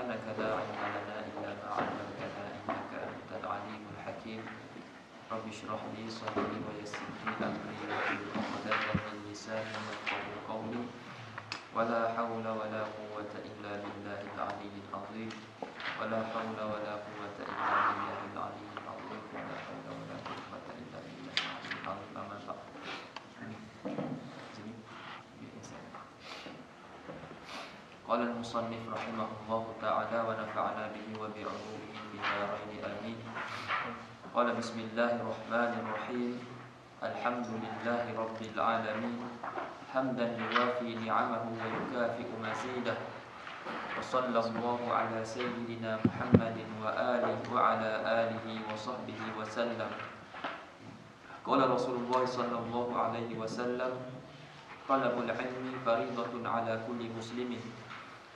سبحانك لا علم لنا إلا ما علمتنا إنك أنت العليم الحكيم رب اشرح لي صدري ويسر لي أمري واحلل عقدة من لساني يفقهوا قولي ولا حول ولا قوة إلا بالله العلي العظيم ولا حول ولا قوة إلا بالله العلي العظيم ولا حول ولا قوة إلا بالله العلي العظيم أما بعد. قال المصنف رحمه الله تعالى ونفعنا به وبعلومه في الدارين آمين. قال بسم الله الرحمن الرحيم الحمد لله رب العالمين حمدا يوافي نعمه ويكافئ مزيده وصلى الله على سيدنا محمد وآله وعلى آله وصحبه وسلم. قال رسول الله صلى الله عليه وسلم طلب العلم فريضة على كل مسلم.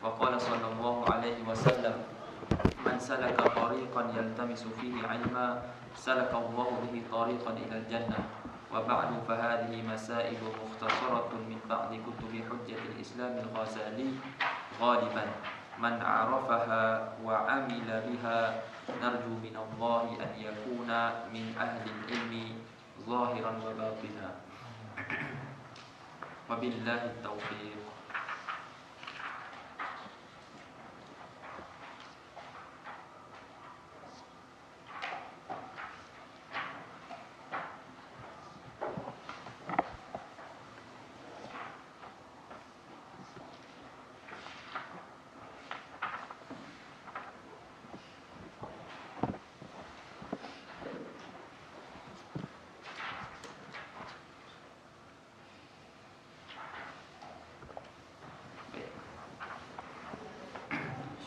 وقال صلى الله عليه وسلم من سلك طريقا يلتمس فيه علما سلك الله به طريقا إلى الجنة. وبعد فهذه مسائل مختصرة من بعض كتب حجة الإسلام الغزالي غالبا من عرفها وعمل بها نرجو من الله أن يكون من أهل العلم ظاهرا وباطنا وبالله التوفيق.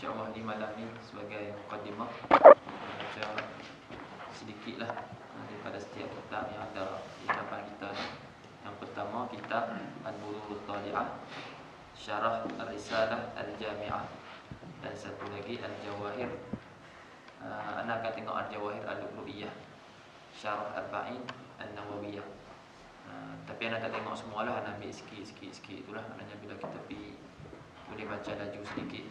InsyaAllah di malam ini sebagai mukaddimah baca sedikitlah daripada setiap kitab yang ada di hadapan kita. Yang pertama kitab Al-Bulughut Thali'ah Syarah Ar-Risalah Al-Jami'ah, dan satu lagi Al-Jawahir. Anda akan tengok Al-Jawahir Al-Lu'lu'iyah Syarah Arba'in An-Nawawiyah. Tapi anda tak tengok semualah, anda ambil sikit-sikit itulah. Maknanya bila kita pergi boleh baca laju sedikit,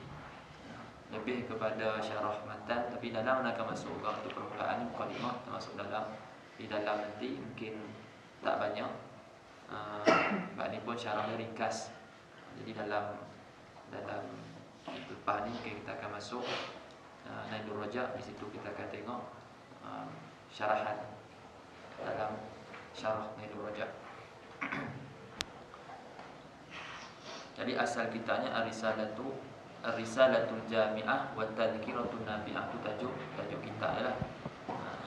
lebih kepada syarah matan. Tapi dalam akan masuk waktu permulaan ni mukadimah termasuk dalam. Di dalam nanti mungkin tak banyak. Sebab ni pun syarahnya ringkas. Jadi dalam lepas ni mungkin kita akan masuk Nailul Rajak. Di situ kita akan tengok syarahan dalam syarah Nailul Rajak. Jadi asal kitanya Ar-Risalatul Jami'ah wa Tadhkiratun Nafi'ah, itu tajuk kita adalah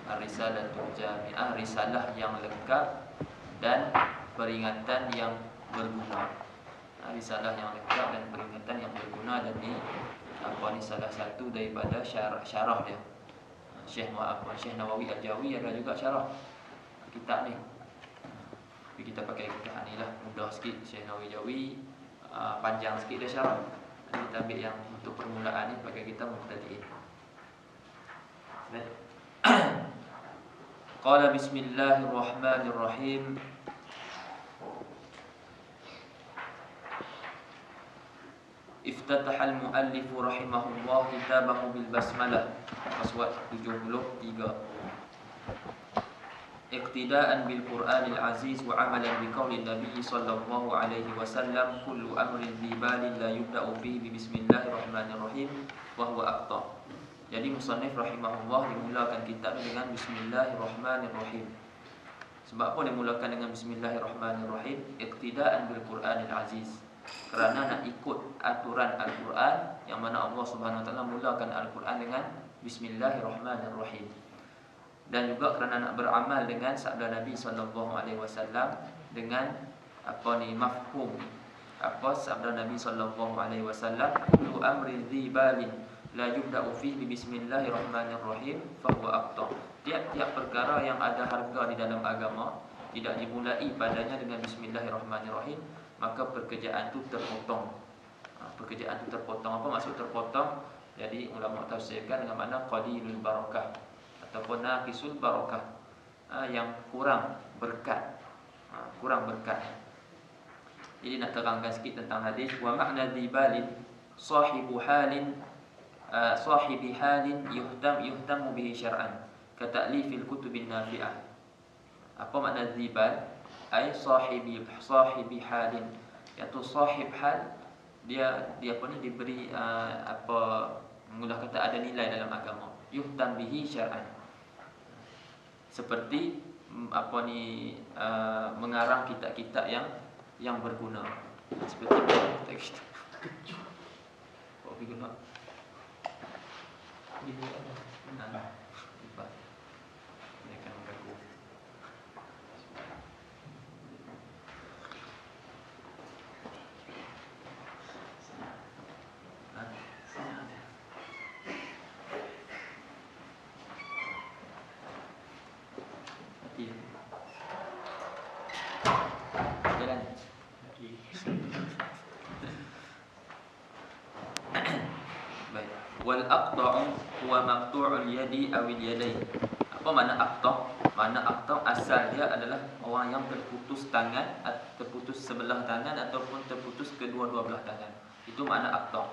Ar-Risalatul Jami'ah, risalah yang lengkap dan peringatan yang berguna. Risalah yang lengkap dan peringatan yang berguna, dan ni salah satu daripada syarah dia. Syekh Nawawi Al-Jawi ada juga syarah kitab ni. Tapi kita pakai kitab ni lah, mudah sikit. Syekh Nawawi Al-Jawi panjang sikit dia syarah. Kita ambil yang untuk permulaan ni pakai kita Muqtadi'in. Qala bismillahirrahmanirrahim. Iftataha al-muallif rahimahullah kitabahu bil basmalah. Paswat 73. Iqtidaan bil Qur'anil aziz wa amalan bi qaulin Nabi sallallahu alaihi wasallam kullu amrin dhi balin la yubda'u fihi bi bismillahirrahmanirrahim wa huwa aqta. Jadi musannif rahimahullah dimulakan kitab dengan bismillahirrahmanirrahim. Sebab apa dimulakan dengan bismillahirrahmanirrahim? Iqtidaan bil Qur'anil aziz. Kerana nak ikut aturan Al-Quran, yang mana Allah Subhanahu wa taala mulakan Al-Quran dengan bismillahirrahmanirrahim. Dan juga kerana nak beramal dengan sabda Nabi sallallahu alaihi wasallam dengan mafhum sabda Nabi sallallahu alaihi wasallam, kullu amrin dhi balin la yubda'u fihi bismillahirrahmanirrahim fa huwa aqta. Tiap-tiap perkara yang ada harga di dalam agama tidak dimulai padanya dengan bismillahirrahmanirrahim, maka pekerjaan itu terpotong. Pekerjaan itu terpotong. Apa maksud terpotong? Jadi ulama tafsirkan dengan makna qalilul barakah ataupun naqisul barakah, yang kurang berkat. Jadi nak terangkan sikit tentang hadis. Wa makna dibalin sahibu halin sahibi halin yuhtamu bihi syar'an ka ta'lifil kutubin nafi'ah. Apa makna dzibal? Ai sahibi halin, iaitu sahib hal, dia apa ni, diberi apa, mudah kata ada nilai dalam agama. Yuhtam bihi syar'an, seperti apa ni, mengarang kitab-kitab yang berguna, seperti kitab-kitab. Apa berguna? Ini akan mengganggu. Jalan. Baik. Wal aqta'u huwa maqtu'ul yadi awil yadain. Apa makna aqta'? Makna aqta' asal dia adalah orang yang terputus tangan, terputus sebelah tangan ataupun terputus kedua-dua belah tangan. Itu makna aqta'.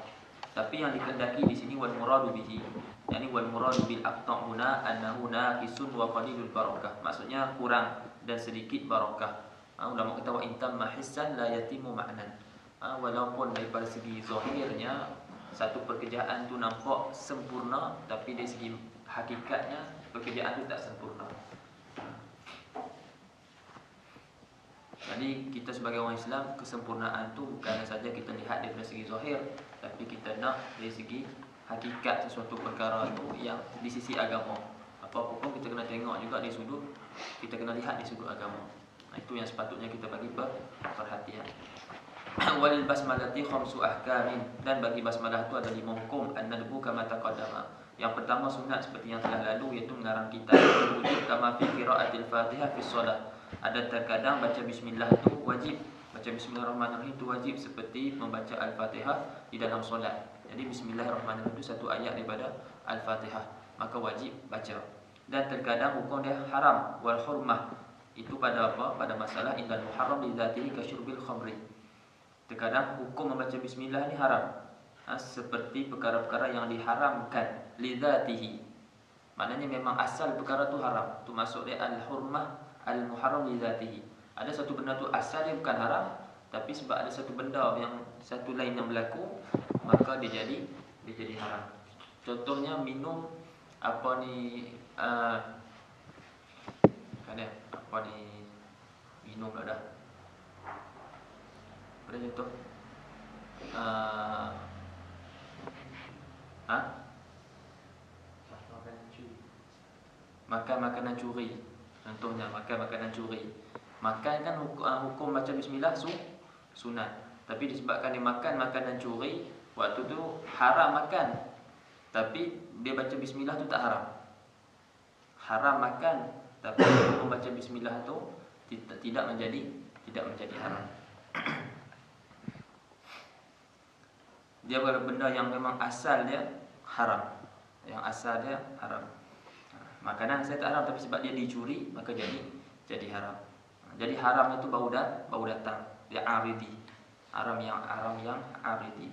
Tapi yang dikehendaki di sini wal muradu bihi, yakni wal muradu bil aqta' huna annahu naqisun wa qalilul barakah. Maksudnya kurang dan sedikit barakah. Ulama kata wa intam mahissan la yatimu ma'nan. Walaupun daripada segi zahirnya satu pekerjaan tu nampak sempurna, tapi dari segi hakikatnya pekerjaan tu tak sempurna. Jadi kita sebagai orang Islam, kesempurnaan tu bukan saja kita lihat daripada segi zahir, tapi kita nak dari segi hakikat sesuatu perkara itu yang di sisi agama. Apa-apa pun kita kena tengok juga di sudut, kita kena lihat di sudut agama. Itu yang sepatutnya kita bagi perhatian. Walil basmalati khamsu ahkamin, dan bagi basmalah itu ada 5 hukum. An-nadbu kama taqaddama. Yang pertama sunat seperti yang telah lalu, iaitu mengarang kitab. Wujud kama fi qiraatil Fatihah fi shalah. Ada terkadang baca bismillah itu wajib. Baca bismillahirrahmanirrahim itu wajib seperti membaca Al-Fatihah di dalam solat. Jadi bismillahirrahmanirrahim itu satu ayat daripada Al-Fatihah, maka wajib baca. Dan terkadang hukum dia haram. Wal hurmah itu pada apa? Pada masalah indal muharram li dzatihi ka syurbil khamri. Terkadang hukum membaca bismillah ni haram, seperti perkara-perkara yang diharamkan li dzatihi. Maknanya memang asal perkara tu haram. Tu masuk dia al-hurmah al-muharram li dzatihi. Ada satu benda tu asal dia bukan haram, tapi sebab ada satu benda yang satu lain yang berlaku, maka dia jadi haram. Contohnya minum apa ni, ada apa ni, minum dah. Pada contoh makan makanan curi. Contohnya makan makanan curi. Makan kan hukum baca bismillah sunat. Tapi disebabkan dia makan makanan curi, waktu tu haram makan. Tapi dia baca bismillah tu tak haram. Haram makan, tapi hukum baca bismillah tu tidak menjadi haram. Dia benda yang memang asal dia haram. Yang asal dia haram. Makanan saya tak haram, tapi sebab dia dicuri, maka jadi haram. Jadi haram itu baru datang. Dia aridi. Haram yang aridi.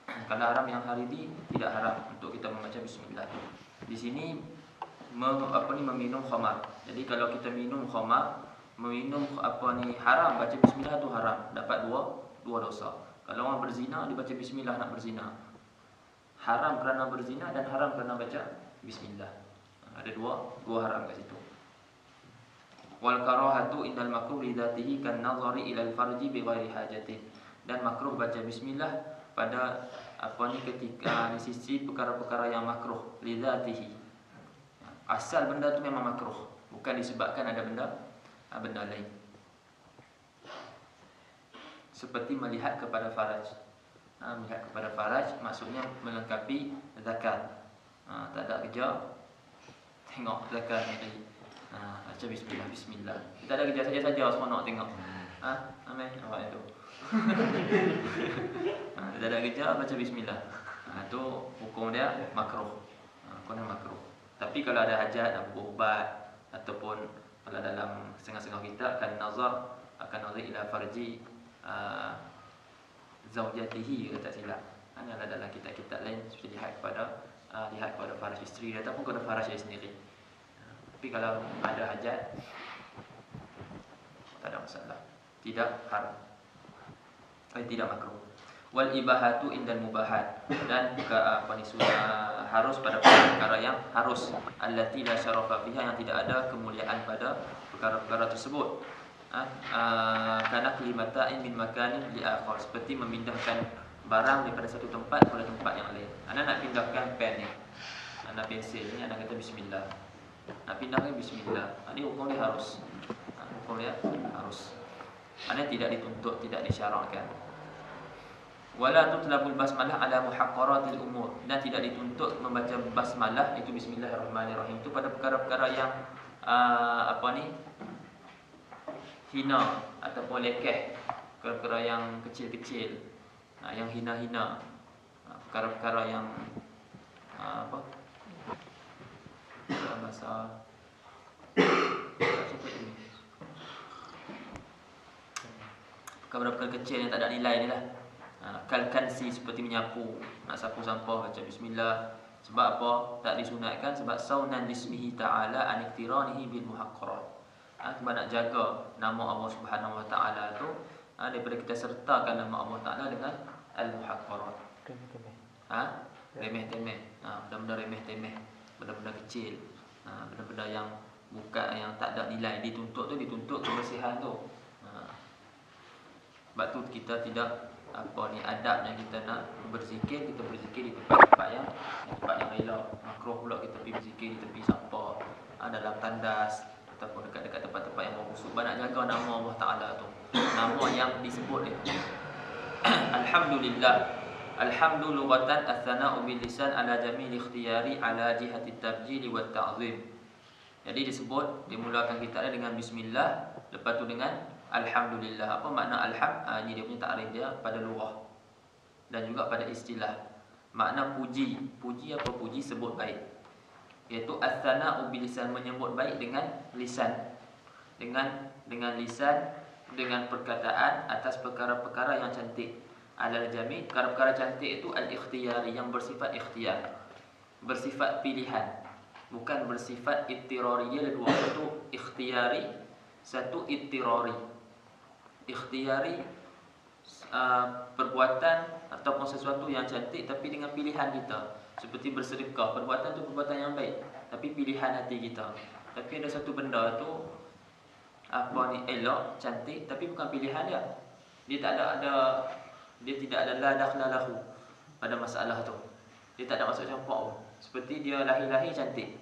Kalau haram yang aridi tidak haram untuk kita membaca bismillah. Di sini meminum khamar. Jadi kalau kita minum khamar, meminum haram, baca bismillah itu haram, dapat dua dosa. Kalau orang berzina, dia baca bismillah nak berzina, haram kerana berzina dan haram kerana baca bismillah. Ada dua haram kat situ. Wal karahatu indal makruh li dzatihi kan nazari ila al-farji bi ghairi hajatih. Dan makruh baca bismillah pada ketika di sisi perkara-perkara yang makruh li dzatihi. Asal benda tu memang makruh, bukan disebabkan ada benda lain. Seperti melihat kepada faraj. Melihat kepada faraj maksudnya melengkapi zakat. Tak ada kerja, tengok zakat ni. Baca bismillah. Kita ada kerja saja semua nak tengok. Amin awak itu. Kita ada kerja baca bismillah. Tu hukum dia makruh. Hukum dia makruh. Tapi kalau ada hajat nak berubat ataupun kalau dalam setengah-setengah kita akan nazar ila farji zaujatihi, kata silap. Adalah dalam kitab-kitab lain seperti lihat kepada faraj isteri dia ataupun kepada faraj dia sendiri. Tapi kalau ada hajat, tak ada masalah. Tidak haram. Tidak makruh. Wal ibahatu indal mubahat, dan sunah harus pada perkara yang harus, allati la syarafa fiha, yang tidak ada kemuliaan pada perkara-perkara tersebut. Kana kalimatain min makanin li akhar, seperti memindahkan barang daripada satu tempat kepada tempat yang lain. Anak nak pindahkan pen ni, anak pensil ni, anak kata bismillah, nak pindahkan bismillah, ini hukum dia harus. Hukum dia harus. Anak tidak dituntut, tidak disyaratkan. Wala tutlabul basmalah ala muhaqqaratil umur, dan tidak dituntut membaca basmalah, itu bismillahirrahmanirrahim, itu pada perkara-perkara yang hina ataupun lekeh, perkara-perkara yang kecil-kecil, yang hina-hina, perkara-perkara yang bahasa perkara-perkara kecil yang tak ada nilai ni lah. Kalkansi, seperti menyapu, nak sapu sampah baca bismillah. Sebab apa tak disunatkan? Sebab saunan lismihi ta'ala an iktiranihi bil muhaqqarat. Sebab nak jaga nama Allah Subhanahu wa taala tu, daripada kita sertakan nama Allah taala dengan al muhaqqarat. Remeh-temeh. Benda-benda remeh-temeh, benda-benda kecil, benda-benda yang bukan, yang tak ada nilai, dituntut kebersihan tu. Sebab tu kita tidak adabnya kita nak berzikir, kita berzikir di tempat-tempat yang elok. Makruh pula kita pergi berzikir di tepi sampah, dalam tandas, ataupun dekat-dekat tempat-tempat yang busuk. Nak jaga nama Allah Taala tu, nama yang disebut ni. Alhamdulillah. Alhamdu lughatan ats-tsana'u bil lisan ala jamil ikhtiyari ala jihati tabjil wa ta'zim. Jadi disebut, dimulakan kitabnya dengan bismillah, lepas tu dengan alhamdulillah. Apa makna alham? Ini dia punya takrif dia pada lughah dan juga pada istilah. Makna puji. Puji apa? Puji sebut baik. Iaitu ats-tsana'u bil lisan, menyebut baik dengan lisan. Dengan lisan, dengan perkataan atas perkara-perkara yang cantik. Alal jami', perkara-perkara cantik itu al-ikhtiyari, yang bersifat ikhtiyar, bersifat pilihan, bukan bersifat ittirari. Ada dua, satu ikhtiyari, satu ittirari. Ikhtiyari perbuatan ataupun sesuatu yang cantik tapi dengan pilihan kita, seperti bersedekah. Perbuatan itu perbuatan yang baik tapi pilihan hati kita. Tapi ada satu benda tu elok, cantik, tapi bukan pilihan dia. Dia tidak ada la dakhla lahu pada masalah tu. Dia tak ada masuk campur pun. Seperti dia lahir cantik,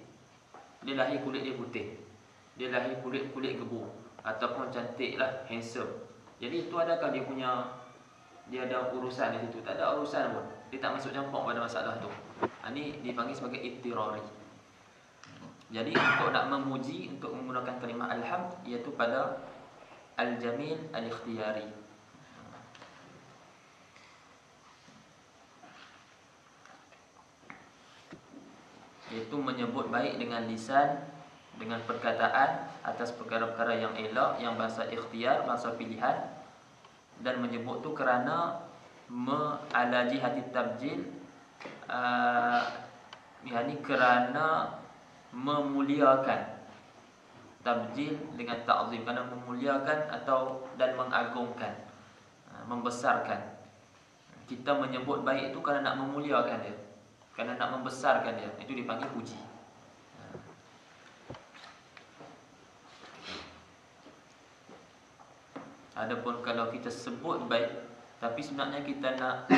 dia lahir kulit dia putih, dia lahir kulit gebu, ataupun cantik lah, handsome. Jadi itu adakah dia ada urusan di situ? Tak ada urusan pun. Dia tak masuk campur pada masalah tu. Ini dipanggil sebagai ittirari. Jadi untuk nak memuji, untuk menggunakan kalimah alhamd, iaitu pada al-jamil al-ikhtiyari. Iaitu menyebut baik dengan lisan, dengan perkataan atas perkara-perkara yang elok, yang bahasa ikhtiar, bahasa pilihan, dan menyebut tu kerana ala jihati tabjil, yakni kerana memuliakan. Tabjil dengan ta'zim, kerana memuliakan atau dan mengagungkan, membesarkan. Kita menyebut baik itu kerana nak memuliakan dia, kerana nak membesarkan dia. Itu dipanggil puji. Adapun kalau kita sebut baik tapi sebenarnya kita nak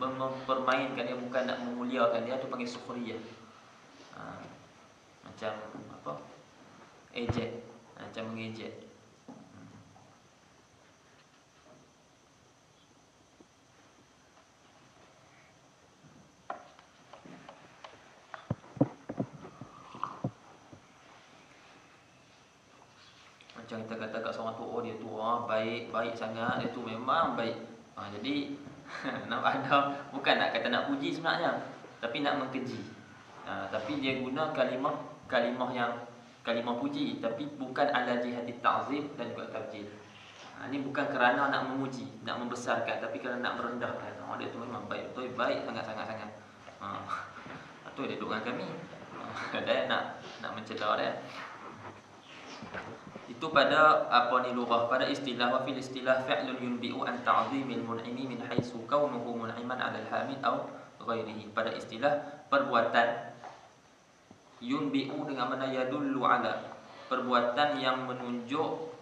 mempermainkan dia, bukan nak memuliakan dia, itu panggil sukhriyah. Macam apa? Ejek. Macam mengejek. Macam kita kata kat seorang tu, dia tu baik sangat, dia tu memang baik. Jadi nak ada, bukan nak kata nak puji sebenarnya, tapi nak mengkeji. Tapi dia guna kalimah yang kalimah puji, tapi bukan ala jihati ta'zim dan juga tabjil. Ini bukan kerana nak memuji, nak membesarkan, tapi kerana nak merendahkan. Dia tu memang baik, betul baik sangat. Betul dia duduk dengan kami. Dia nak mencela dia. Itu pada lughah, pada istilah. Wa fil istilah fi'lun yunbi'u an ta'zimil mun'imi min haitsu kaunuhu mun'iman 'ala al-hamid aw ghairihi. Pada istilah perbuatan yunbi'u dengan mana yadullu 'ala, perbuatan yang menunjuk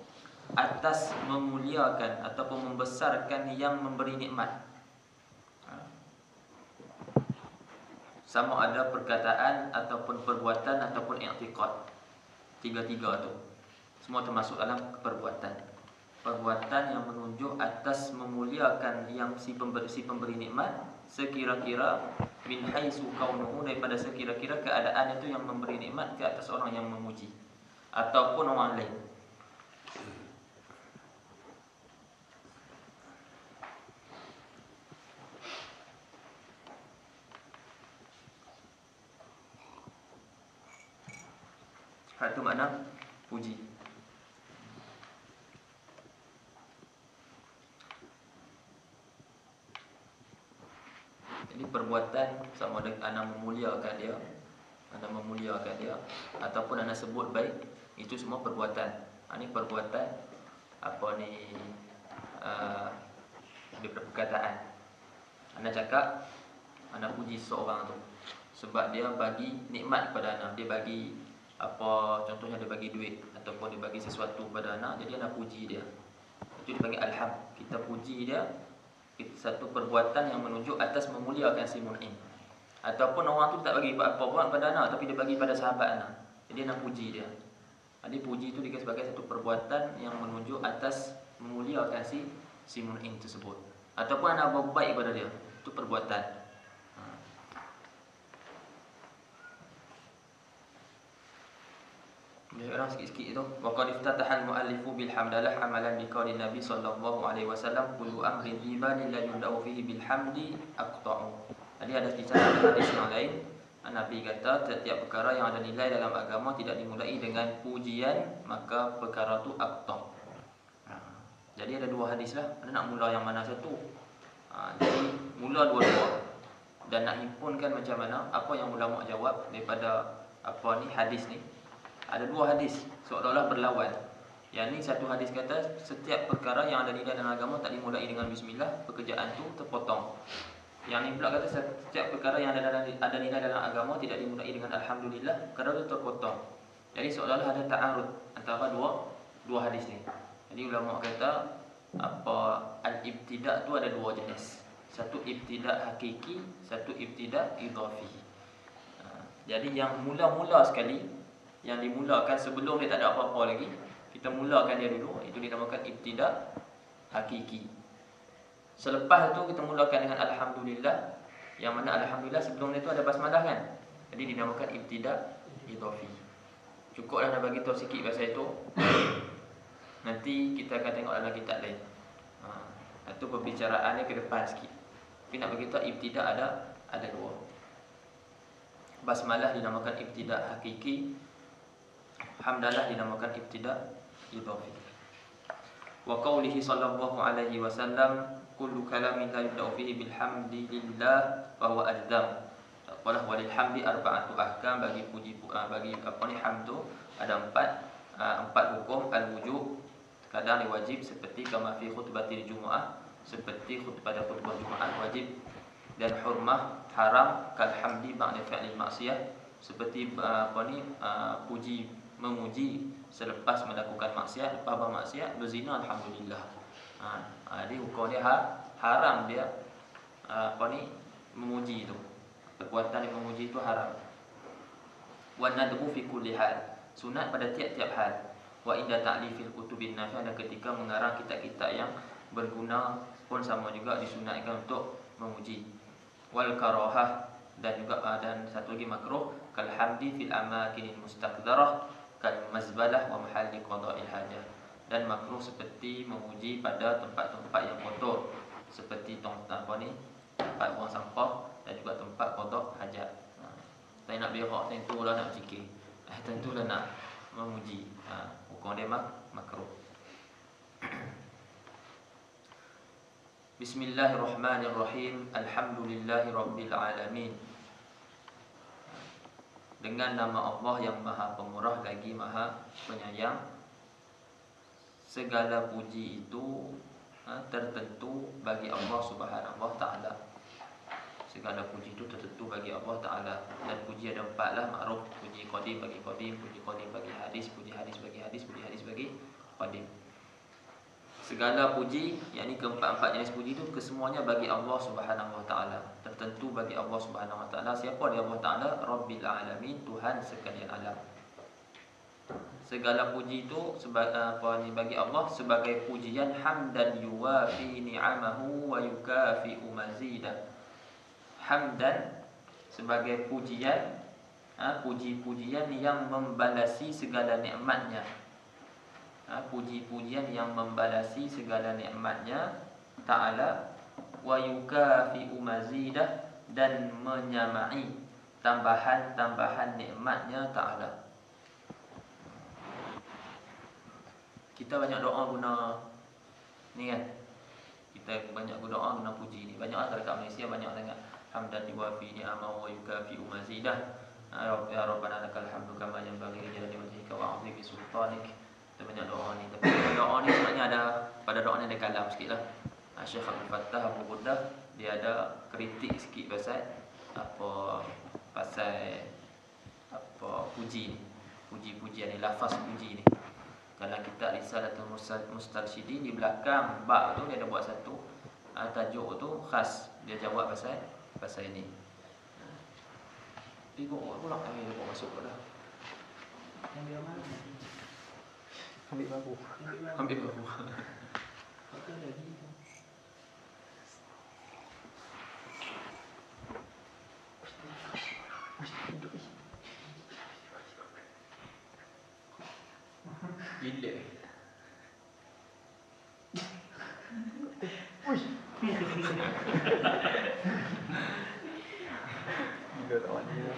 atas memuliakan ataupun membesarkan yang memberi nikmat. Sama ada perkataan ataupun perbuatan ataupun i'tiqad. Tiga-tiga tu semua termasuk dalam perbuatan. Perbuatan yang menunjuk atas memuliakan yang si pemberi nikmat, sekira-kira min haitsu kaunuhu, daripada sekira-kira keadaan itu yang memberi nikmat ke atas orang yang memuji ataupun orang lain. Itu makna puji. Jadi perbuatan sama dengan anda memuliakan dia, ataupun anda sebut baik, itu semua perbuatan. Ini perbuatan perkataan. Anda cakap, anda puji seseorang tu sebab dia bagi nikmat kepada anda. Dia bagi contohnya dia bagi duit ataupun dia bagi sesuatu kepada anak, jadi anak puji dia. Itu dipanggil alham. Kita puji dia, satu perbuatan yang menunjuk atas memuliakan si mun'im. Ataupun orang tu tak bagi apa-apa pada anak, tapi dia bagi pada sahabat anak, jadi anak puji dia. Jadi puji itu dikira sebagai satu perbuatan yang menunjuk atas memuliakan si mun'im tersebut. Ataupun anak buat baik kepada dia, itu perbuatan. Orang sikit-sikit itu. Wa qad iftataha al-mu'allifu bil hamdalah hamalan bi qauli Nabi sallallahu alaihi wasallam kullu amrin dhibalin la yudau fihi bil hamdi aqta'u. Jadi ada bicara hadis yang lain, Nabi kata setiap perkara yang ada nilai dalam agama tidak dimulai dengan pujian, maka perkara tu aqta'. Jadi ada dua hadis lah. Anda nak mula yang mana satu? Jadi mula dua-dua dan nak himpunkan macam mana, apa yang ulama jawab daripada hadis ni. Ada dua hadis seolah-olah berlawan. Yang ni satu hadis kata setiap perkara yang ada nilai dalam agama tak dimulai dengan bismillah, pekerjaan tu terpotong. Yang ni pula kata setiap perkara yang ada nilai dalam agama tidak dimulai dengan alhamdulillah, perkara tu terpotong. Jadi seolah-olah ada ta'arud antara dua hadis ni. Jadi ulama kata al-ibtida' tu ada dua jenis. Satu ibtida' hakiki, satu ibtida' idhafi. Jadi yang mula-mula sekali, yang dimulakan sebelum dia tak ada apa-apa lagi, kita mulakan dia dulu, itu dinamakan ibtida' hakiki. Selepas tu kita mulakan dengan alhamdulillah, yang mana alhamdulillah sebelum itu ada basmalah kan. Jadi dinamakan ibtida' idhafi. Cukuplah nak bagi tahu sikit pasal itu. Nanti kita akan tengok dalam kitab lain. Itu pembicaraannya ke depan sikit. Tapi nak bagi tahu ibtida' ada dua. Basmalah dinamakan ibtida' hakiki, hamdalah dinamakan ibtida' idhafi. Wa qawlihi sallallahu alaihi wasallam kullu kalamin la yubda'u fihi bilhamdi lillah fa huwa adzam. Qala walil hamdi arba'atu ahkam, bagi puji bagi hamdu ada empat hukum. Al-wujub, kadang wajib, seperti kama fi khutbatil jumu'ah, seperti pada khutbah Jumaat wajib. Dan hurmah, haram, kal hamdi ba'da fi'lil maksiyah, seperti puji, memuji selepas melakukan maksiat, lepas bermaksiat, berzina, alhamdulillah. Jadi hukum dia haram dia memuji itu. Perbuatan yang memuji itu haram. Wa nadbu fi kulli hal, sunat pada tiap-tiap hal. Wa inda ta'lifil kutubin nafi'ah, dan ketika mengarang kitab-kitab yang berguna pun sama juga disunatkan untuk memuji. Wal karahah, dan juga dan satu lagi makruh, kal hamdi fil amakinil mustaqdarah kal mazbalah wa mahalli qada'il hajah. Dan makruh seperti memuji pada tempat-tempat yang kotor, seperti tempat buang sampah dan juga tempat qada' hajat. Saya nak berak, tentulah nak zikir, tentulah nak memuji. Hukum dia makruh. Bismillahirrahmanirrahim. Alhamdulillahirabbil alamin. Dengan nama Allah yang Maha Pemurah lagi Maha Penyayang. Segala puji itu tertentu bagi Allah Subhanahu wa taala. Segala puji itu tertentu bagi Allah taala. Dan puji ada 4 lah, makruf. Puji qadim bagi qadim, puji qadim bagi hadis, puji hadis bagi hadis, puji hadis bagi qadim. Segala puji, yakni keempat-empat jenis puji itu kesemuanya bagi Allah Subhanahu wa taala. Tertentu bagi Allah Subhanahu wa taala. Siapa dia Allah taala? Rabbil alamin, Tuhan sekalian alam. Segala puji itu bagi Allah sebagai pujian hamdan yuwafi ni'amahu wa yukafi'u mazidah. Hamdan sebagai pujian, puji-pujian yang membalasi segala nikmatnya. Puji-pujian yang membalasi segala nikmatnya ta'ala, wa yukafi'u mazidah, dan menyamai tambahan-tambahan nikmatnya ta'ala. Kita banyak doa guna ni kan. Kita banyak doa guna puji ni. Banyak lah dekat Malaysia banyak sangat. Hamdan yuwafi ni'amahu wa yukafi'u mazidah. Ya Rabbana lakal hamdu kama yanbaghi li jalali wajhika wa 'azimi sultanik. Banyak doa ni. Tapi doa ni sebenarnya ada, pada doa ni ada kalam sikit lah. Syekh Abdul Fattah Abu Burdah, dia ada kritik sikit pasal puji ni, puji-pujian ni, lafaz puji ni. Kalau kita Risalatul Mustarsyidin, di belakang bab tu dia ada buat satu tajuk tu khas, dia jawab pasal ini. Tengok pula dia buat masuk dah. Ambil mana? Ambil baru. Pakai lagi tu. Gila. Gila lawan dia.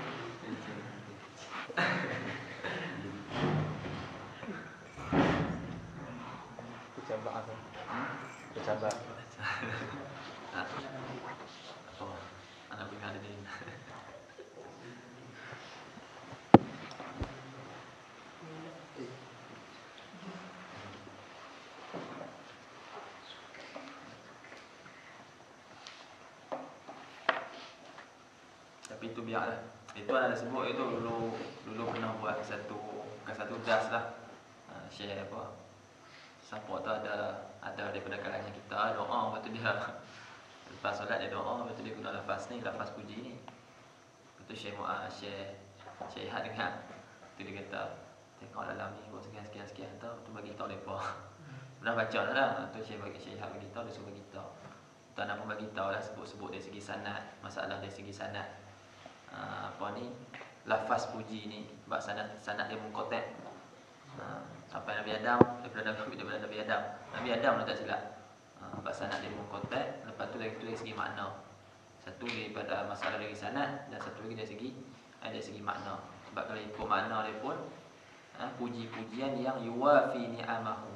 Kecabak apa? Kecabak. Oh, anak dengar dia. Tapi itu biarlah. Itu ada sebut itu dulu pernah buat satu das lah. Share apa? Support tu ada daripada kalangan kita doa, lepas tu dia lepas solat dia doa, lepas tu dia guna lafaz puji ni. Lepas tu Syekh Mu'ad, Syekh Had dengar. Tu dia kata, tengok dalam ni buat sekian tu, tu bagi tahu depa. Pernah baca dah. Tu Syekh Had bagi tahu, dia suruh bagi tahu. Tak nak pun bagi tahu lah, sebut dari segi sanad, masalah dari segi sanad. Lafaz puji ni, sebab sanad dia munqati'. Sampai Nabi Adam, daripada Nabi Adam tak silap. Bahasa sanad dia munqati', lepas tu dari segi makna. Satu daripada masalah dari sanad, dan satu lagi dari segi makna. Sebab kalau ikut makna dia pun puji-pujian yang yuwafi ni'amahu.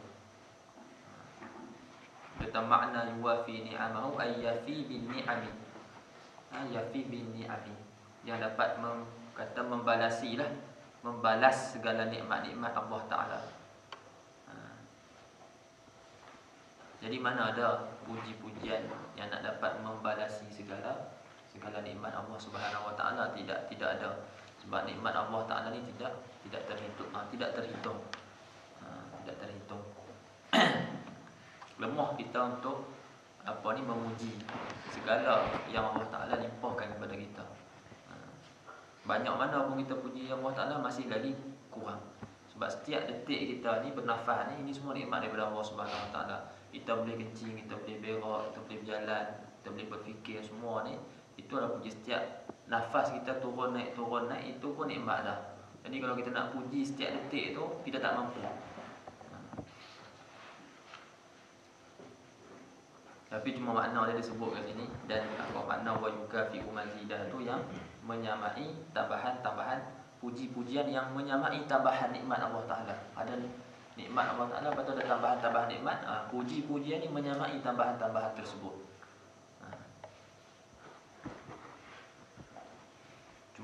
Kata makna yuwafi ni'amahu ay yafi bin ni'ami. Yafi bin ni'ami, yang dapat membalas segala nikmat-nikmat Allah Ta'ala. Jadi mana ada puji-pujian yang nak dapat membalasi segala nikmat Allah Subhanahu wa taala? Tidak ada. Sebab nikmat Allah Taala ni tidak terhitung. Tidak terhitung. Lemah kita untuk memuji segala yang Allah Taala limpahkan kepada kita. Banyak mana pun kita puji Allah Taala masih lagi kurang. Sebab setiap detik kita ni bernafas ni, ini semua nikmat daripada Allah Subhanahu wa taala. Kita boleh kencing, kita boleh berak, kita boleh berjalan, kita boleh berfikir, semua ni itu adalah puji. Setiap nafas kita turun naik itu pun nikmat dah. Jadi kalau kita nak puji setiap detik itu, kita tak mampu. Tapi cuma makna dia disebut kat sini, dan apa makna wa yukafi'u mazidah tu yang menyamai tambahan-tambahan puji-pujian yang menyamai tambahan nikmat Allah Taala. Ada nikmat Allah Taala, lepas tu ada tambahan-tambahan nikmat. Puji-pujian ni menyamai tambahan-tambahan tersebut.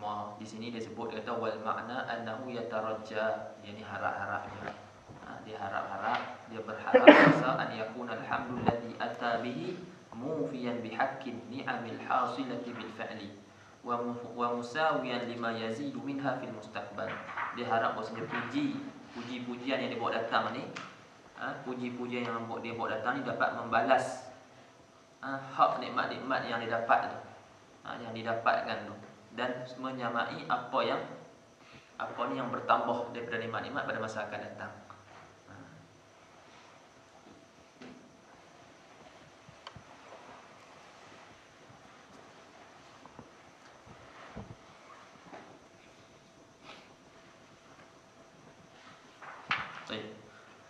semua. Di sini dia sebut, dia kata wal makna annahu yatarajja, yani harap-harapnya. Dia harap-harap, dia berharap asa an yakuna alhamdu alladhi ata bihi mufiyan bihaqqin ni'amil hasilati bil fa'li wa musawiyan lima yazidu minha fil mustaqbal. Dia harap bahwasanya puji-pujian yang dia bawa datang ni, puji-pujian yang dia bawa datang ni dapat membalas hak nikmat-nikmat yang didapat tu, yang didapatkan tu, dan menyamai apa ni yang bertambah daripada nikmat-nikmat pada masa akan datang.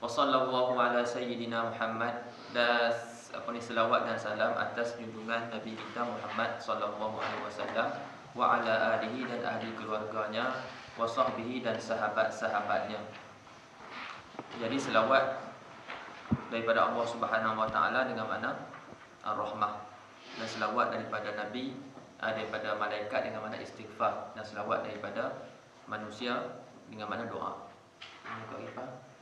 Wa sallallahu ala sayyidina Muhammad, dan selawat dan salam atas junjungan Nabi kita Muhammad sallallahu alaihi wasallam, wa ala alihi, dan ahli keluarganya, wa sahbihi, dan sahabat-sahabatnya. Jadi selawat daripada Allah Subhanahu wa taala dengan mana ar-rahmah, dan selawat daripada Nabi, daripada malaikat dengan mana istighfar, dan selawat daripada manusia dengan mana doa. Ini kau Ifah.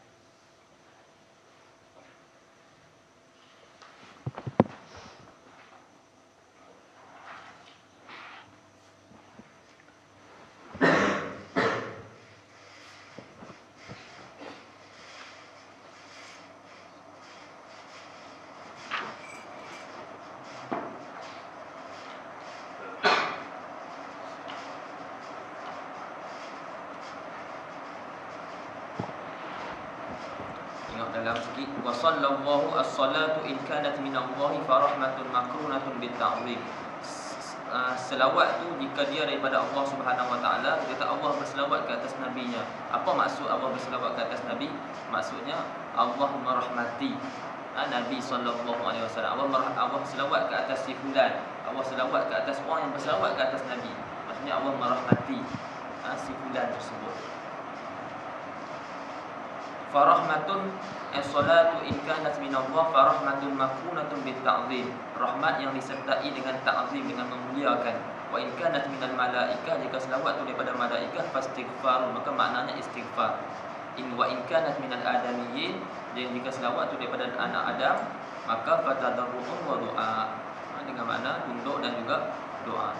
Dalam sikit, wa sallallahu as-salatu in kanat min Allah fa rahmatun makrunatun bit ta'zim. Selawat tu jika dia daripada Allah Subhanahu wa taala, kata Allah berselawat ke atas nabinya. Apa maksud Allah berselawat ke atas nabi? Maksudnya Allah merahmati Nabi sallallahu alaihi wasallam. Allah selawat ke atas si fulan, Allah selawat ke atas orang yang berselawat ke atas nabi. Maksudnya Allah merahmati si fulan tersebut. Farahmatun as-salatu in kanat min Allah farahmatun makrunatun bit ta'zim. Rahmat yang disertai dengan ta'zim, dengan memuliakan. Wa in kanat minal malaikah, jika selawat tu daripada malaikah, fastighfar, maka maknanya istighfar. Wa in kanat minal adamiyyin, dan jika selawat tu daripada anak Adam, maka fatadarru'un wa du'a, dengan makna tunduk dan juga doa.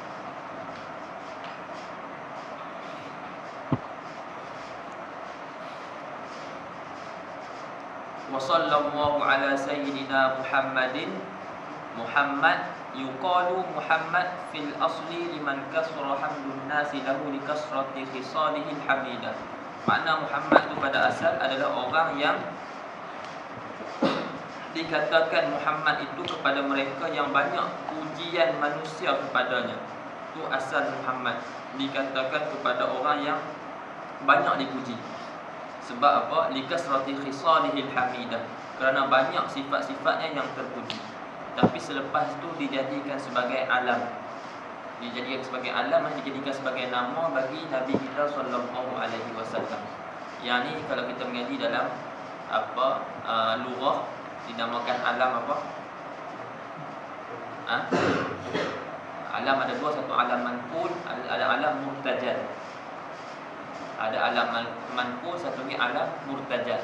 Wa sallallahu ala sayyidina Muhammadin. Muhammad yuqalu Muhammad fil asli liman kasra hamdun nasi lahu li kasrati khisalihil hamidah. Makna Muhammad tu pada asal adalah orang yang dikatakan Muhammad itu kepada mereka yang banyak pujian manusia kepadanya. Itu asal Muhammad, dikatakan kepada orang yang banyak dipuji. Sebab apa? Likasrati khisalihil hamidah, kerana banyak sifat-sifatnya yang terpuji. Tapi selepas itu dijadikan sebagai alam. Dijadikan sebagai alam, dijadikan sebagai nama bagi Nabi kita sallallahu alaihi wasallam. Yang ni kalau kita mengaji dalam lughah, dinamakan alam apa? Alam ada dua, satu alam manqul, ada alam murtajal. Ada alam manqul, satu lagi alam murtajal.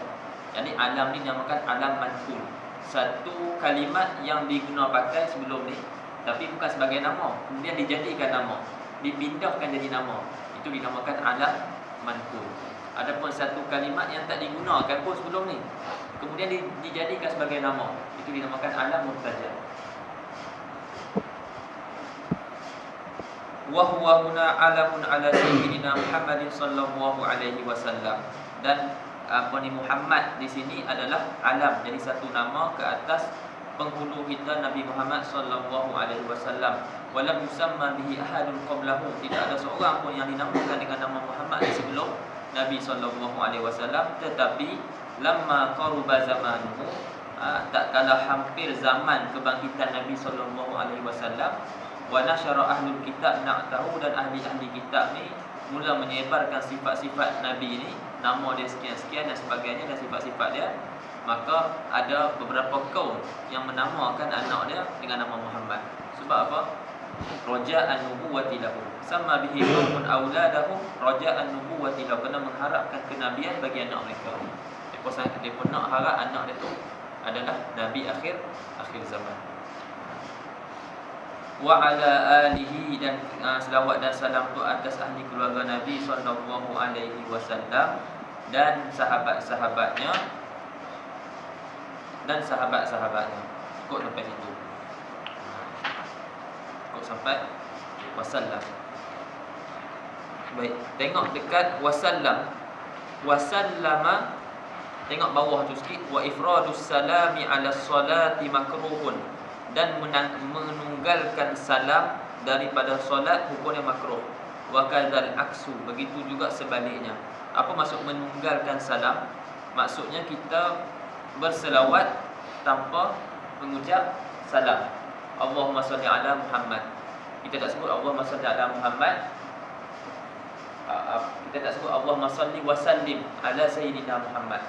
Jadi alam ni dinamakan alam manqul. Satu kalimat yang diguna pakai sebelum ni, tapi bukan sebagai nama, kemudian dijadikan nama, dipindahkan jadi nama. Itu dinamakan alam manqul. Adapun satu kalimat yang tak digunakan pun sebelum ni, kemudian dijadikan sebagai nama, itu dinamakan alam murtajal. Wa huwa huna alamun ala sayyidina Muhammadin sallallahu alaihi wasallam. Dan Muhammad di sini adalah alam, jadi satu nama ke atas penghulu kita Nabi Muhammad sallallahu alaihi wasallam. Walam yusamma bihi ahadun qablahu, tidak ada seorang pun yang dinamakan dengan nama Muhammad sebelum Nabi sallallahu alaihi wasallam. Tetapi lamma qaruba zamanuhu, tak kala hampir zaman kebangkitan Nabi sallallahu alaihi wasallam, wa nasyara ahlul kitab na'tahu, dan ahli-ahli kitab ni mula menyebarkan sifat-sifat Nabi ni, nama dia sekian-sekian dan sebagainya, dan sifat-sifat dia. Maka ada beberapa kaum yang menamakan anak dia dengan nama Muhammad. Sebab apa? raja'an nubuwati lahu. Sama bihi qaumun auladahum raja'an nubuwati lahu, kena mengharapkan kenabian bagi anak mereka. Mereka nak harap anak dia tu adalah nabi akhir zaman. Wa ala alihi, dan selawat dan salam tu atas ahli keluarga Nabi sallallahu alaihi wasallam dan sahabat-sahabatnya dan sahabat-sahabatnya. Ikut sampai situ. Ikut sampai wasallam. Baik, tengok dekat wasallam. Wasallama, tengok bawah tu sikit. Wa ifradus salami ala salati makruhun, dan menunggalkan salam daripada solat hukumnya makruh. Wa kadzal aksu, begitu juga sebaliknya. Apa maksud menunggalkan salam? Maksudnya kita berselawat tanpa mengucap salam. Allahumma salli ala Muhammad. Kita tak sebut Allahumma salli ala Muhammad. Kita tak sebut Allahumma salli wa sallim ala sayyidina Muhammad.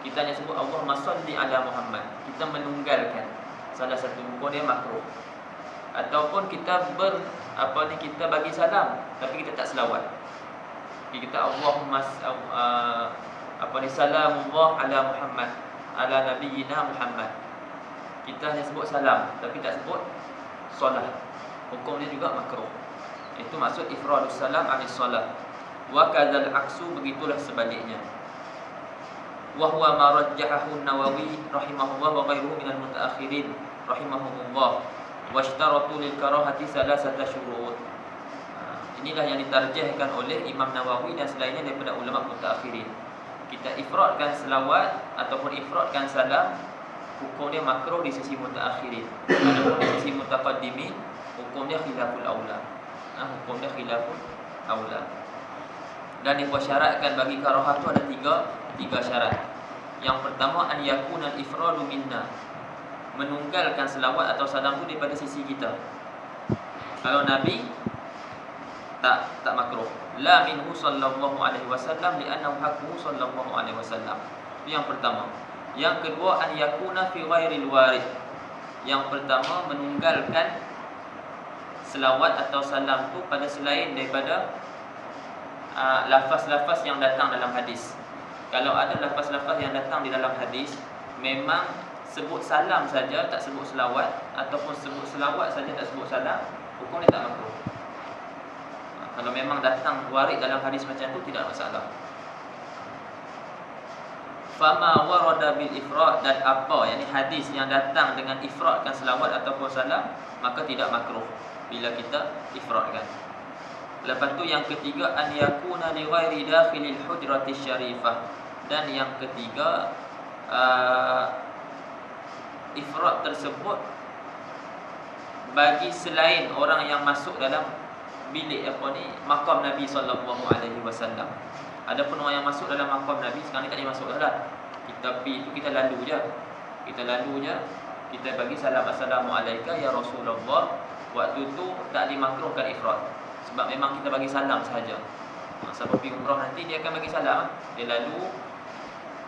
Kita hanya sebut Allahumma salli ala Muhammad. Kita menunggalkan salah satu hukum dia makruh. Ataupun kita kita bagi salam tapi kita tak selawat. Kita Allahumma salamullah ala Muhammad ala nabiyyina Muhammad. Kita hanya sebut salam tapi tak sebut solat. Hukum dia juga makruh. Itu maksud ifradus salam anis solat. Wa kadzal aksu, begitulah sebaliknya. Wa huwa ma rajjahahu an-Nawawi rahimahullah wa ghairuhu minal mutaakhirin rahimahumullah wa ishtaratu lil karahati salasata syurut. Inilah yang ditarjihkan oleh Imam Nawawi dan selainnya daripada ulama mutaakhirin. Kita ifradkan selawat ataupun ifradkan salam, hukum dia makruh di sisi mutaakhirin. Adapun di sisi mutaqaddimin, hukum dia khilaful aula. Hukum dia khilaful aula. Dan dipersyaratkan bagi karahah tu ada tiga syarat. Yang pertama, an yakuna al-ifradu minna, menunggalkan selawat atau salam tu daripada sisi kita. Kalau Nabi tak makruh. La minhu sallallahu alaihi wasallam li'annahu haqquhu sallallahu alaihi wasallam. Itu yang pertama. Yang kedua, an yakuna fi ghairil warid. Yang pertama, menunggalkan selawat atau salam tu pada selain daripada lafaz-lafaz yang datang dalam hadis. Kalau ada lafaz-lafaz yang datang di dalam hadis, memang sebut salam saja tak sebut selawat, ataupun sebut selawat saja tak sebut salam, hukum dia tak makruh. Kalau memang datang warid dalam hadis macam tu, tidak masalah. Fama warada bil ifrad, dan apa yakni hadis yang datang dengan ifradkan selawat ataupun salam, maka tidak makruh bila kita ifradkan. Lepas tu yang ketiga, an yakuna li ghairi dakhilil hujrati syarifah, dan yang ketiga ifrad tersebut bagi selain orang yang masuk dalam bilik makam Nabi sallallahu alaihi wasallam. Adapun orang yang masuk dalam makam Nabi sekarang ni tak boleh masuk dah. Tapi itu kita lalu je. Kita bagi salam, assalamualaikum ya Rasulullah. Waktu tu tak dimakruhkan ifrad. Sebab memang kita bagi salam sahaja. Siapa pergi umrah nanti dia akan bagi salam. Dia lalu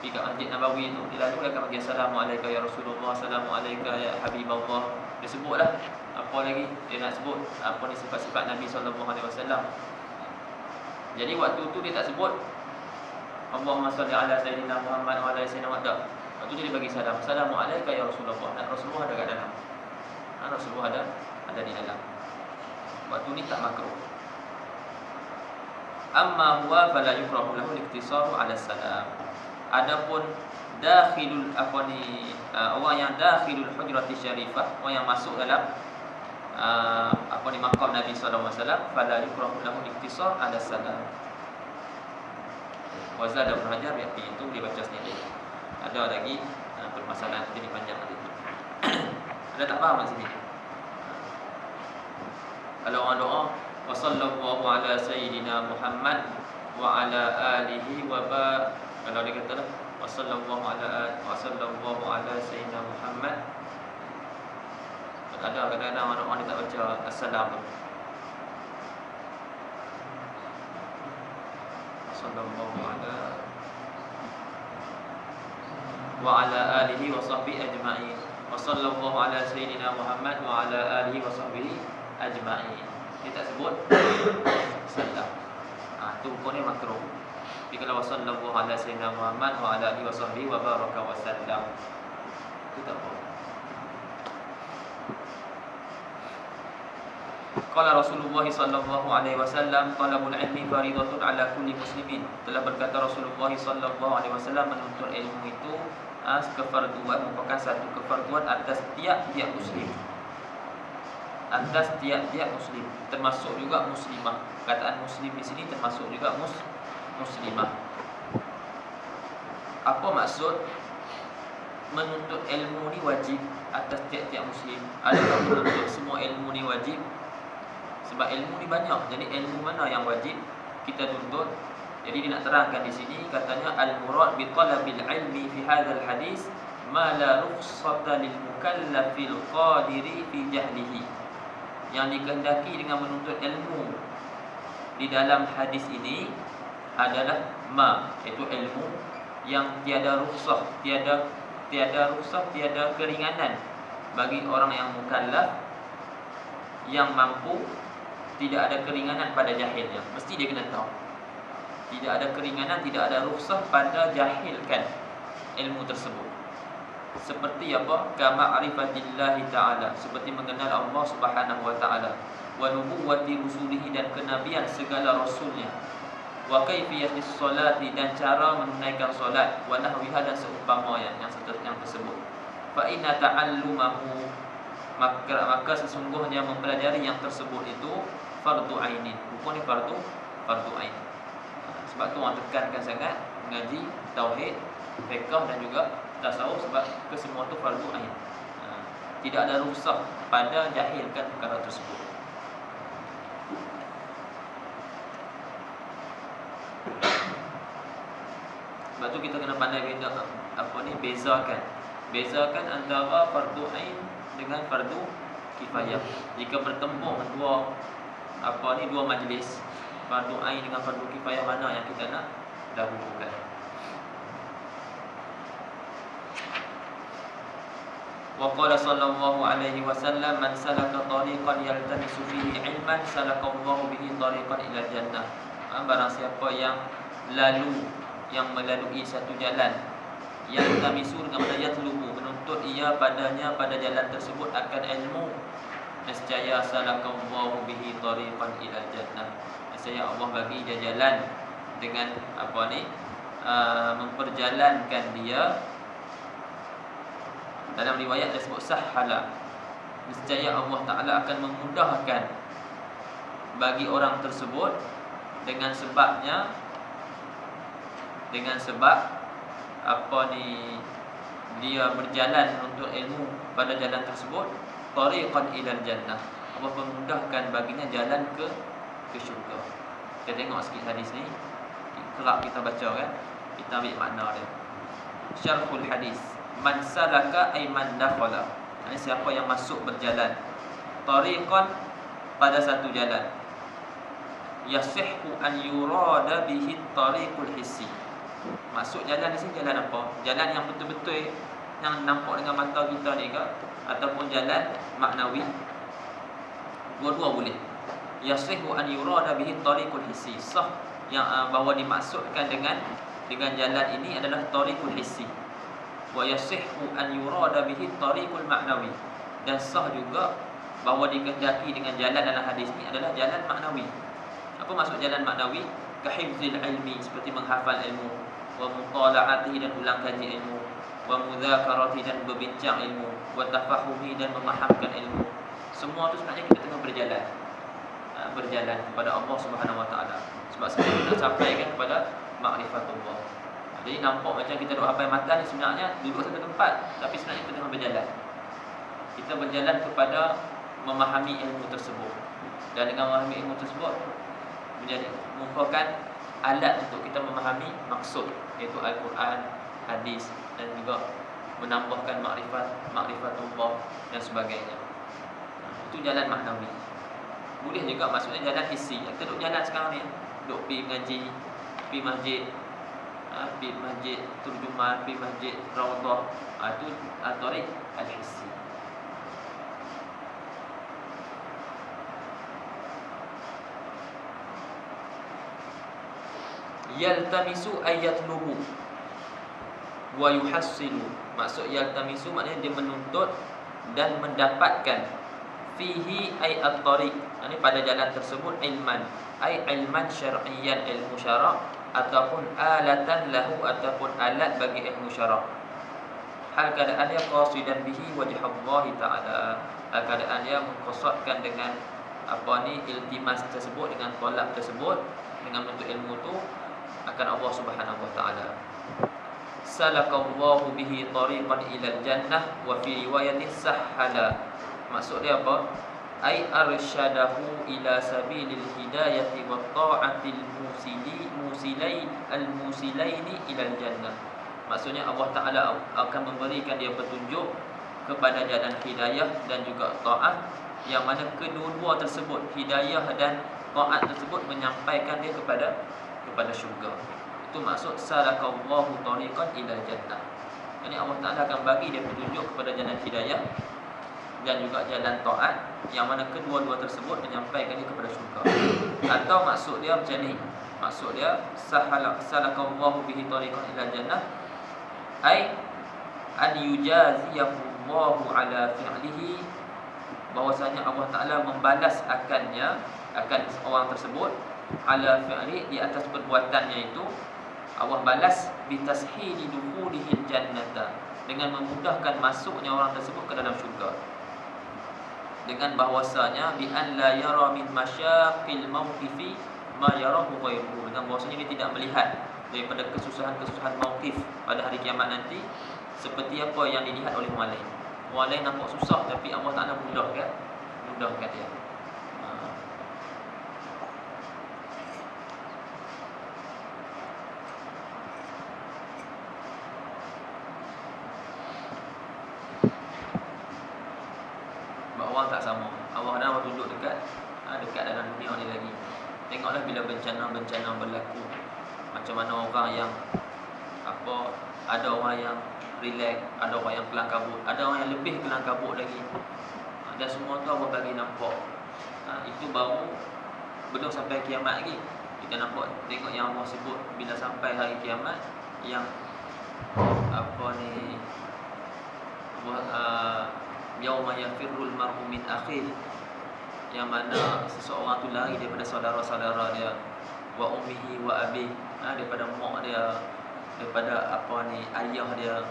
pergi kat Masjid Nabawi tu, dia lalu dia akan bagi assalamualaikum ya Rasulullah, assalamualaikum ya Habibullah. Dia sebutlah apa lagi dia nak sebut, apa ni sifat-sifat Nabi sallallahu alaihi wasallam. Jadi waktu tu dia tak sebut Allahumma salli ala sayyidina Muhammad wa ala sayyidina Muhammad. Waktu tu dia bagi salam, assalamualaikum ya Rasulullah. Dan Rasulullah ada kat dalam. Rasulullah ada di dalam. Waktu ni tak makruh. Amma huwa fala yukrahu lahu al-iktisaru ala salam. Adapun dakhilul orang yang dakhilul hujrati syarifah, orang yang masuk dalam makam Nabi sallallahu alaihi wasallam, fala yukrahu lahu al-iktisar ala salam. Wa zada Ibn Hajar itu dia baca sendiri. Ada lagi permasalahan ini panjang nanti. Ada tak faham kat sini? Kalau orang doa wa sallallahu ala sayyidina Muhammad wa ala alihi wa ba, kalau dia kata wa sallallahu ala sayyidina Muhammad, ada kadang-kadang orang dia tak baca assalam. Sallallahu ala wa ala alihi wa sahbihi ajma'in. Wa sallallahu ala sayyidina Muhammad wa ala alihi wa sahbihi ajma'in. Dia tak sebut sallam. Tu hukumnya makruh. Jika kalau sallallahu ala sayyidina Muhammad wa ala alihi wasahbihi wa baraka wa sallam, itu tak apa. Qala Rasulullah sallallahu alaihi wasallam, talabul ilmi fariidatun ala kulli muslimin. Telah berkata Rasulullah sallallahu alaihi wasallam, menuntut ilmu itu kefarduan, merupakan satu kefarduan atas tiap-tiap muslim. Atas tiap-tiap muslim, termasuk juga muslimah. Kataan muslim di sini termasuk juga muslimah. Apa maksud menuntut ilmu ni wajib atas tiap-tiap muslim? Adakah menuntut semua ilmu ni wajib? Sebab ilmu ni banyak. Jadi ilmu mana yang wajib kita tuntut? Jadi dia nak terangkan di sini, katanya al-murad bi talabil ilmi fi hadzal hadis ma la rukhsata lil mukallafil qadiri fi jahlihi. Yang dikehendaki dengan menuntut ilmu di dalam hadis ini adalah iaitu ilmu yang tiada rukhsah, tiada rukhsah, tiada keringanan bagi orang yang mukallaf yang mampu. Tidak ada keringanan pada jahilnya. Mesti dia kena tahu. Tidak ada keringanan, tidak ada rukhsah pada jahilkan ilmu tersebut. Seperti apa? Kama arifatillahi ta'ala, seperti mengenal Allah subhanahu wa ta'ala, wa nubuwwati rusulihi, dan kenabian segala rasulnya, wa kaifiyatis salati, dan cara menunaikan solat, wa nahwiha, dan seumpamanya yang tersebut. Fa inna ta'allumahu, maka sesungguhnya mempelajari yang tersebut itu fardu ainin. Hukum ni fardu ain. Sebab tu orang tekankan sangat mengaji tauhid, fiqh dan juga tasawuf, sebab kesemua tu fardu ain. Tidak ada rukhsah pada jahilkan perkara tersebut. Sebab tu kita kena pandai bezakan antara fardu ain dengan fardu kifayah. Jika bertemu dua majlis, fardu ain dengan fardu kifayah, mana yang kita nak dahulukan? Wa qala sallallahu alaihi wasallam, man salaka tariqan yaltamisu fihi ilman salakallahu bihi tariqan ila jannah. Barang siapa yang melalui satu jalan, yang tamisu dengan mana yatlubu, menuntut ia padanya pada jalan tersebut akan ilmu, nescaya salakallahu bihi tariqan ila jannah. Nescaya Allah bagi dia jalan dengan memperjalankan dia. Dalam riwayat tersebut sahhala, nescaya Allah Ta'ala akan memudahkan bagi orang tersebut dengan sebab dia berjalan untuk ilmu pada jalan tersebut, tariqan ilal jannah. Allah memudahkan baginya jalan ke syurga. Kita tengok sikit hadis ni, kerap kita baca kan, kita ambil makna dia. Syarhul hadis, man salaka ay man dakhala, ini siapa yang masuk berjalan, tariqan, pada satu jalan, yasihhu an yurada bihi tariqul hissi. Masuk jalan di sini jalan apa? Jalan yang betul-betul yang nampak dengan mata kita ni ke, ataupun jalan maknawi? Dua-dua boleh. Yasihhu an yurada bihi tariqul hissi, sah yang bahawa dimaksudkan dengan jalan ini adalah tariqul hissi. Wa yasihhu an yurada bihi tariqul maknawi, dan sah juga bahawa dikehendaki dengan jalan dalam hadis ni adalah jalan maknawi. Apa maksud jalan maknawi? Kahifzil ilmi, seperti menghafal ilmu, wa mutala'atihi, dan ulang kaji ilmu, wa mudzakarati, dan berbincang ilmu, wa tafahumi, dan memahamkan ilmu. Semua tu sebenarnya kita tengah berjalan kepada Allah Subhanahu Wa Taala. Sebab sebenarnya kita sampaikan kepada makrifatullah. Jadi nampak macam kita duduk hafal matan, sebenarnya duduk satu tempat, tapi sebenarnya kita tengah berjalan. Kita berjalan kepada memahami ilmu tersebut, dan dengan memahami ilmu tersebut merupakan alat untuk kita memahami maksud, iaitu Al-Quran, hadis, dan juga menambahkan makrifatullah dan sebagainya. Itu jalan maknawi. Boleh juga maksudnya jalan hissi. Kita duduk jalan sekarang ni, duduk pergi ngaji, pergi masjid, pergi masjid Turjuman, pergi masjid Raudhah, itu tariq al-hissi. Yaltamisu ayatlubu wa yuhassilu. Maksud yaltamisu maknanya dia menuntut dan mendapatkan. Fihi ay at-tariq, ini pada jalan tersebut, ilman ay ilman syar'iyyan, ilmu syarak, ataupun alatan lahu, ataupun alat bagi ilmu syarak. Hal keadaannya qasidan bihi wajh Allah Ta'ala, hal keadaannya mengqasadkan dengan iltimas tersebut, dengan tolak tersebut, dengan menuntut ilmu tu akan Allah Subhanahu Wa Ta'ala. Salakallahu bihi tariqan ilal jannah, wa fi riwayatin sahhala. Maksud dia apa? Ai arsyadahu ila sabilil hidayati wa ta'atil musilaini ilal jannah. Maksudnya Allah Ta'ala akan memberikan dia petunjuk kepada jalan hidayah dan juga ta'at, yang mana kedua-dua tersebut, hidayah dan ta'at tersebut, menyampaikan dia kepada syurga. Itu maksud salakallahu tariqan ilal jannah. Ini Allah Ta'ala akan bagi dia petunjuk kepada jalan hidayah dan juga jalan taat, yang mana kedua-dua tersebut menyampaikan dia kepada syurga. Atau maksud dia macam ni, maksud dia salakallahu bihi tariqan ilal jannah ai an yujaziyahullahu ala fi'lihi, bahwasanya Allah Ta'ala membalas akan orang tersebut, ala fi'li, di atas perbuatannya itu. Allah balas bitashili dukhulihil jannata, dengan memudahkan masuknya orang tersebut ke dalam syurga, dengan bahwasanya bi an la yara min masyaqil mauqifi ma yarahu ghairuhu, dengan bahwasanya dia tidak melihat daripada kesusahan-kesusahan mauqif pada hari kiamat nanti seperti apa yang dilihat oleh orang lain. Orang lain nampak susah, tapi Allah Ta'ala mudahkan dia. Allah tak sama. Allah dah tunjuk dekat dalam dunia ni lagi. Tengoklah bila bencana berlaku, macam mana orang yang ada orang yang relax, ada orang yang kelang kabut, ada orang yang lebih kelang kabut lagi. Dan semua tu Allah bagi nampak. Itu baru belum sampai kiamat lagi. Kita nampak, tengok yang Allah sebut bila sampai hari kiamat, yang yauma yafirrul mar'u min akhih, yang mana seseorang tu lari daripada saudara-saudara dia, wa ummihi wa abih, daripada mak dia, daripada ayah dia.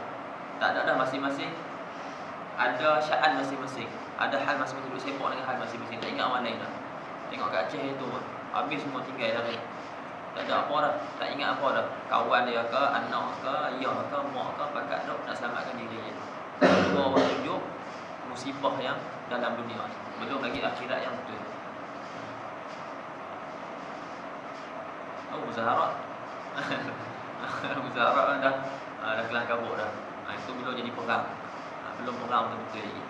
Tak ada dah, masing-masing ada sya'an masing-masing, ada hal masing-masing, duduk sibuk dengan hal masing-masing, tak ingat orang lain dah. Tengok kat Aceh itu, habis semua tinggal dah, tak ada apa dah, tak ingat apa dah, kawan dia ke, anak ke, ayah ke, mak ke, pakat dok nak selamatkan diri dia. Dua orang tunjuk musibah yang dalam dunia ni, belum lagi akhirat yang betul. Muzaharat Muzaharat dah kelang kabut dah. Itu belum jadi perang, belum perang betul-betul lagi.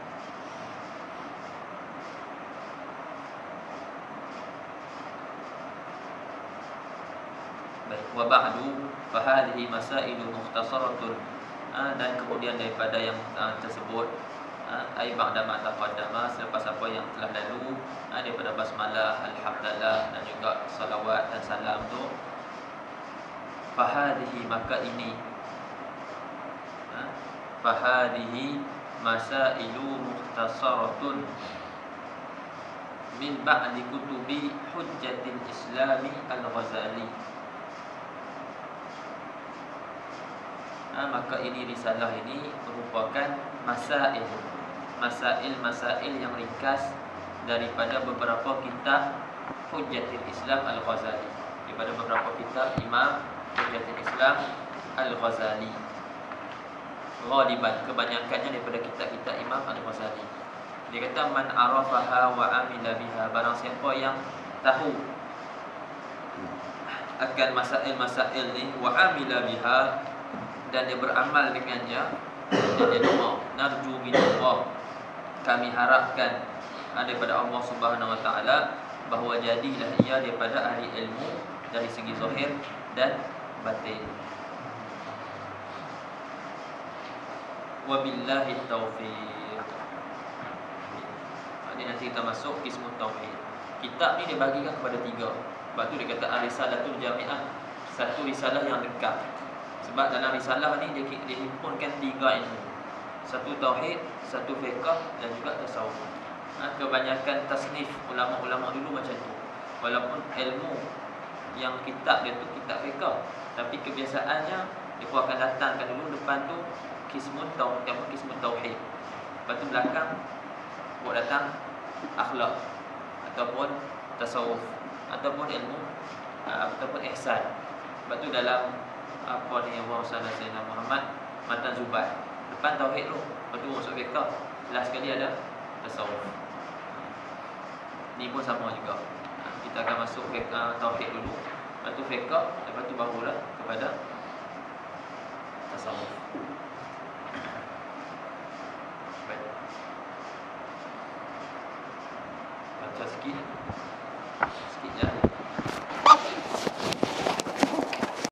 Baik, wa ba'du fa hadhihi masailu mukhtasaratun, dan kemudian daripada yang tersebut, ai ba'da ma taqaddama, selepas apa yang telah lalu, daripada basmalah, alhamdulillah, dan juga salawat dan salam tu. Fahadihi, maka ini, fahadihi masailu mukhtasaratun min ba'di kutubi hujjatil islami al-Ghazali. Maka ini risalah ini merupakan masail yang ringkas daripada beberapa kitab Hujjatul Islam Al-Ghazali, daripada beberapa kitab Imam Hujjatul Islam Al-Ghazali. Ghaliban, kebanyakannya daripada kitab-kitab Imam Al-Ghazali. Dia kata man arafaha wa amila biha, barang siapa yang tahu akan masail-masail ni, wa amila biha, dan dia beramal dengannya, dan dia doa, narju minallah, kami harapkan daripada Allah Subhanahu Wa Taala, bahawa jadilah ia daripada ahli ilmu dari segi zahir dan batin. Wabillahi taufiq. Ini nanti kita masuk kismu tauhid. Kitab ni dia bagikan kepada tiga. Sebab tu dia kata Ar-Risalatul Jami'ah, satu risalah yang lengkap. Sebab dalam risalah ni dia himpunkan 3 ilmu. Satu tauhid, satu fiqh dan juga tasawuf. Kebanyakan tasnif ulama-ulama dulu macam tu. Walaupun ilmu yang kitab dia tu kitab fiqh, tapi kebiasaannya dia pun akan datangkan dulu depan tu kismun tauhid. Lepas tu belakang buat datang akhlak ataupun tasawuf ataupun ilmu ataupun ihsan. Lepas tu dalam apa ni Allah Sayyidina Muhammad matan Zubat, depan tauhid tu, lepas tu masuk fiqh, last sekali ada tasawuf. Ni pun sama juga. Kita akan masuk fiqh, tauhid dulu, lepas tu fiqh, lepas tu barulah kepada tasawuf. Baik. Baca sikit ya.